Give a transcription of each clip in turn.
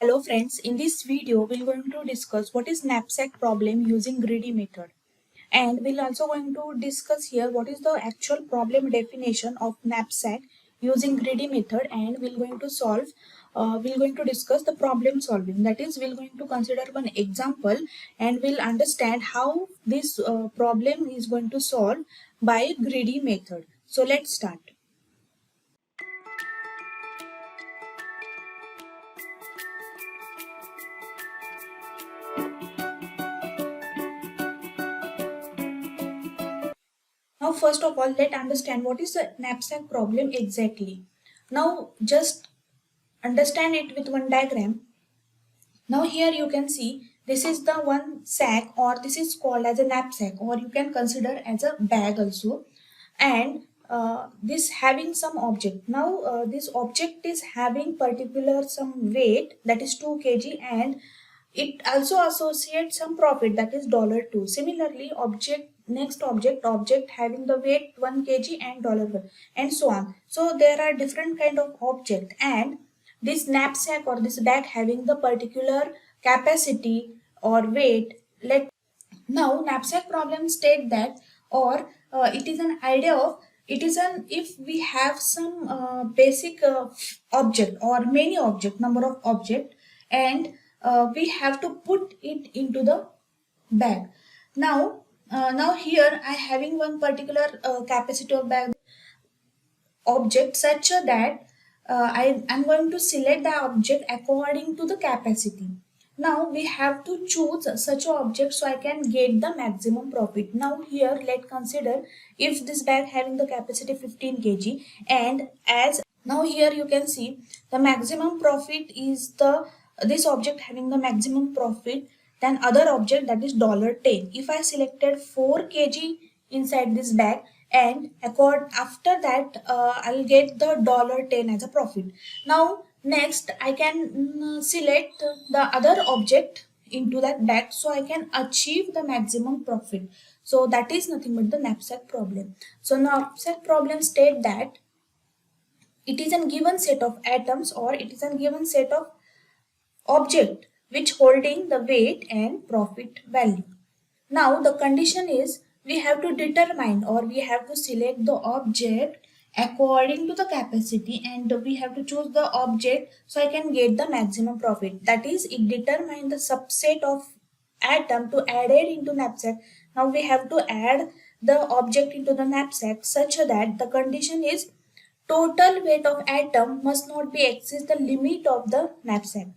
Hello friends, in this video we're going to discuss what is knapsack problem using greedy method, and we're also going to discuss here what is the actual problem definition of knapsack using greedy method, and we're going to discuss the problem solving. That is, we're going to consider one example and we'll understand how this problem is going to solve by greedy method. So let's start. Now, first of all, let's understand what is the knapsack problem exactly. Now, just understand it with one diagram. Now, here you can see this is the one sack, or this is called as a knapsack, or you can consider as a bag also. And this having some object. Now, this object is having particular some weight, that is 2 kg, and it also associates some profit, that is $2. Similarly, object having the weight 1 kg and $1, and so on. So there are different kind of object, and this knapsack or this bag having the particular capacity or weight. Now, knapsack problem state that, or it is an idea of, it is an, if we have some basic object or many object, number of object, and we have to put it into the bag. Now here I having one particular capacity of bag object such that I'm going to select the object according to the capacity. Now we have to choose such an object so I can get the maximum profit. Now here let's consider if this bag having the capacity 15 kg, and as now here you can see the maximum profit is the this object having the maximum profit than other object, that is $10. If I selected 4 kg inside this bag, and after that I'll get the $10 as a profit. Now next I can select the other object into that bag so I can achieve the maximum profit. So that is nothing but the knapsack problem. So knapsack problem state that it is a given set of atoms, or it is a given set of object which holding the weight and profit value. Now the condition is we have to determine, or we have to select the object according to the capacity, and we have to choose the object so I can get the maximum profit. That is, it determine the subset of atom to add it into knapsack. Now we have to add the object into the knapsack such that the condition is total weight of atom must not be exceed the limit of the knapsack.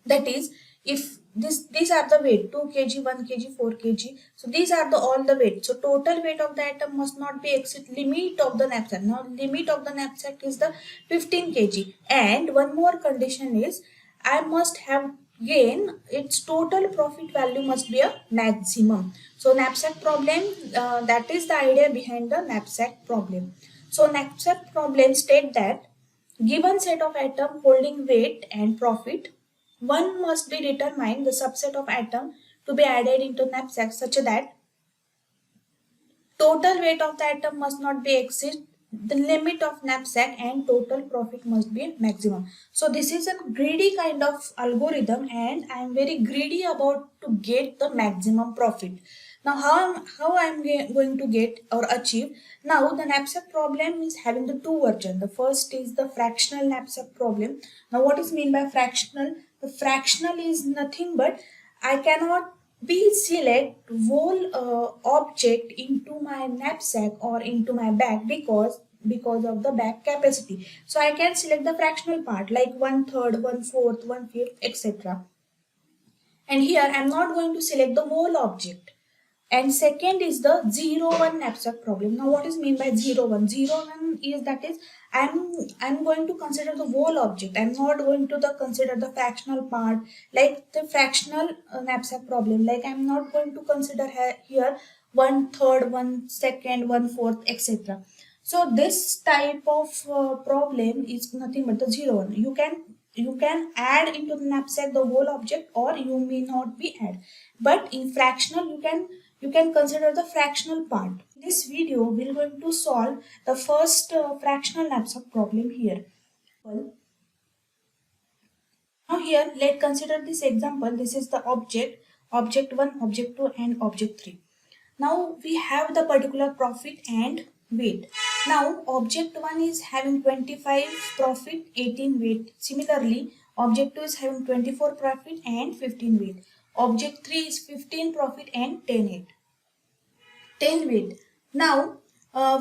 That is, if these are the weight 2 kg, 1 kg, 4 kg, so these are the all the weight. So total weight of the atom must not be exceed limit of the knapsack. Now limit of the knapsack is the 15 kg, and one more condition is I must have gain its total profit value must be a maximum. So knapsack problem, that is the idea behind the knapsack problem. So knapsack problem state that given set of atom holding weight and profit, one must be determined the subset of atom to be added into knapsack such that total weight of the atom must not be exceed the limit of knapsack, and total profit must be maximum. So this is a greedy kind of algorithm, and I am very greedy about to get the maximum profit. Now how I'm going to get or achieve? Now the knapsack problem is having the two versions. The first is the fractional knapsack problem. Now what is mean by fractional? The fractional is nothing but I cannot be select whole object into my knapsack or into my bag because of the bag capacity. So I can select the fractional part like 1/3, 1/4, 1/5, etc. And here I'm not going to select the whole object. And second is the 0-1 knapsack problem. Now what is mean by 0-1? 0-1 is, that is, I'm going to consider the whole object. I'm not going to consider the fractional part like the fractional knapsack problem. Like I'm not going to consider here 1/3, 1/2, 1/4, etc. So this type of problem is nothing but the 0-1. You can add into the knapsack the whole object, or you may not be add. But in fractional you can consider the fractional part. In this video, we're going to solve the first fractional knapsack problem here. Well, Now here, let's consider this example. This is the object 1, object 2 and object 3. Now we have the particular profit and weight. Now object 1 is having 25 profit, 18 weight. Similarly, object 2 is having 24 profit and 15 weight. Object 3 is 15 profit and 10 weight. Now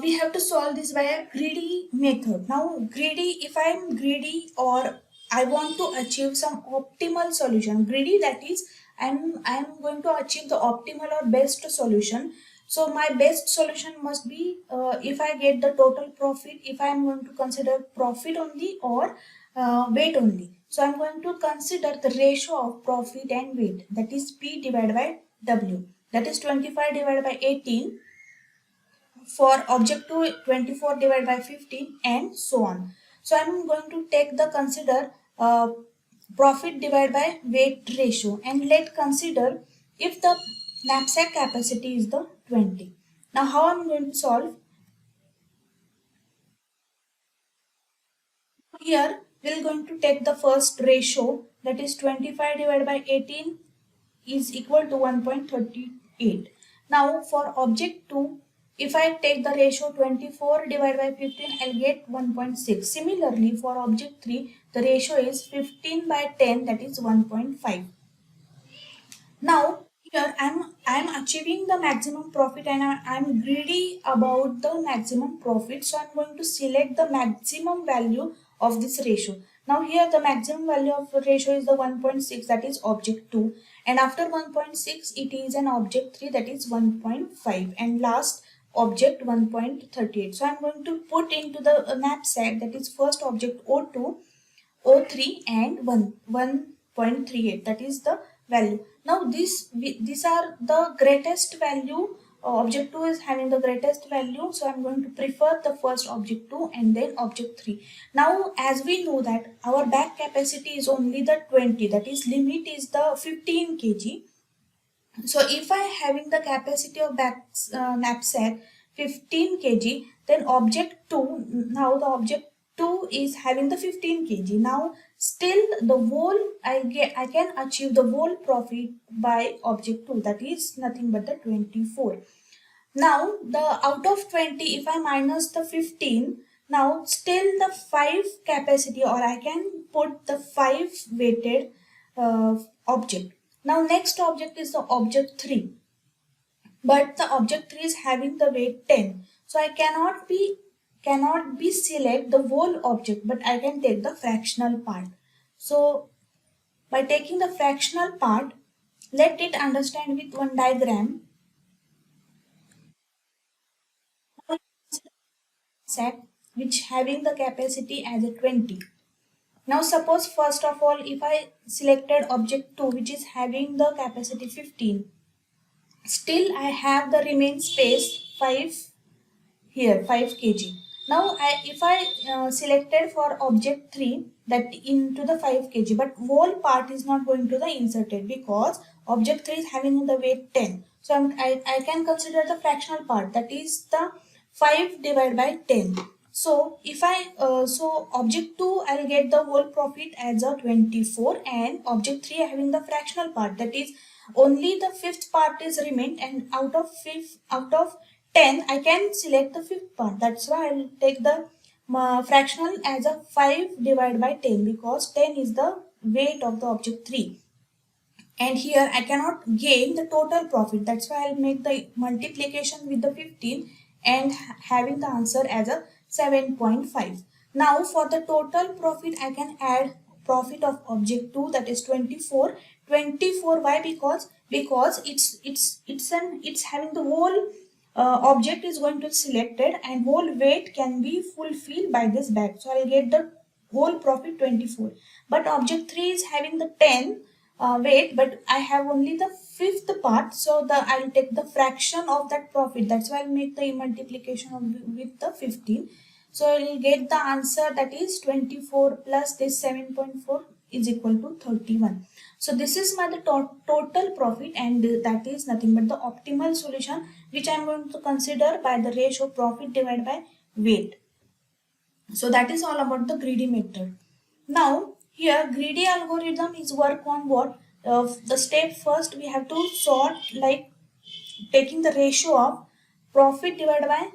we have to solve this by a greedy method. Now greedy, if I am greedy or I want to achieve some optimal solution, greedy, that is I'm going to achieve the optimal or best solution. So my best solution must be, if I get the total profit, if I am going to consider profit only or weight only. So I'm going to consider the ratio of profit and weight, that is P divided by W, that is 25 divided by 18. For object 2, 24 divided by 15 and so on. So I'm going to take the consider profit divided by weight ratio, and let consider if the knapsack capacity is the 20. Now how I'm going to solve? Here we're going to take the first ratio, that is 25 divided by 18 is equal to 1.38. Now for object 2, if I take the ratio 24 divided by 15, I'll get 1.6. Similarly, for object 3, the ratio is 15 by 10, that is 1.5. Now here I'm achieving the maximum profit and I'm greedy about the maximum profit. So I'm going to select the maximum value of this ratio. Now here the maximum value of the ratio is the 1.6, that is object 2, and after 1.6 it is an object 3, that is 1.5, and last object 1.38. So I'm going to put into the knapsack, that is first object O2, O3 and 1.38, that is the value. Now these are the greatest value. Object 2 is having the greatest value, so I'm going to prefer the first object 2 and then object 3. Now as we know that our back capacity is only the 20, that is limit is the 15 kg. So if I having the capacity of back knapsack 15 kg, then object 2, now the object 2 is having the 15 kg. Now still the whole I can achieve the whole profit by object 2, that is nothing but the 24. Now the out of 20, if I minus the 15, now still the 5 capacity, or I can put the 5 weighted object. Now next object is the object 3, but the object 3 is having the weight 10. So I cannot be select the whole object, but I can take the fractional part. So by taking the fractional part, let it understand with one diagram. Set which having the capacity as a 20. Now suppose first of all, if I selected object 2 which is having the capacity 15, still I have the remain space 5 here, 5 kg. Now if I selected for object 3, that into the 5 kg, but whole part is not going to the inserted because object 3 is having the weight 10. So I can consider the fractional part, that is the 5 divided by 10. So if I so object 2 I'll get the whole profit as a 24, and object 3 having the fractional part, that is only the fifth part is remained, and out of 10 I can select the fifth part. That's why I'll take the fractional as a 5 divided by 10, because 10 is the weight of the object 3. And here I cannot gain the total profit. That's why I'll make the multiplication with the 15 and having the answer as a 7.5. Now for the total profit, I can add profit of object 2, that is 24. 24, why? Because it's having the whole object is going to be selected, and whole weight can be fulfilled by this bag. So I'll get the whole profit 24. But object 3 is having the 10 weight, but I have only the fifth part, so I'll take the fraction of that profit. That's why I'll make the multiplication with the 15. So I'll get the answer, that is 24 plus this 7.4 is equal to 31. So this is my total profit, and that is nothing but the optimal solution which I am going to consider by the ratio profit divided by weight. So that is all about the greedy method. Now Here, greedy algorithm is work on what? The step first we have to sort, like taking the ratio of profit divided by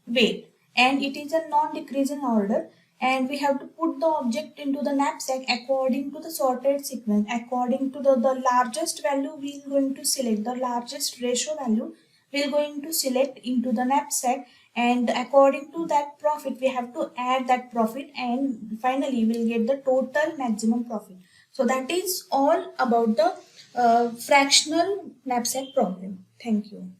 weight, and it is a non-decreasing order, and we have to put the object into the knapsack according to the sorted sequence. According to the largest value we are going to select, the largest ratio value we are going to select into the knapsack, and according to that profit we have to add that profit, and finally we'll get the total maximum profit. So that is all about the fractional knapsack problem. Thank you.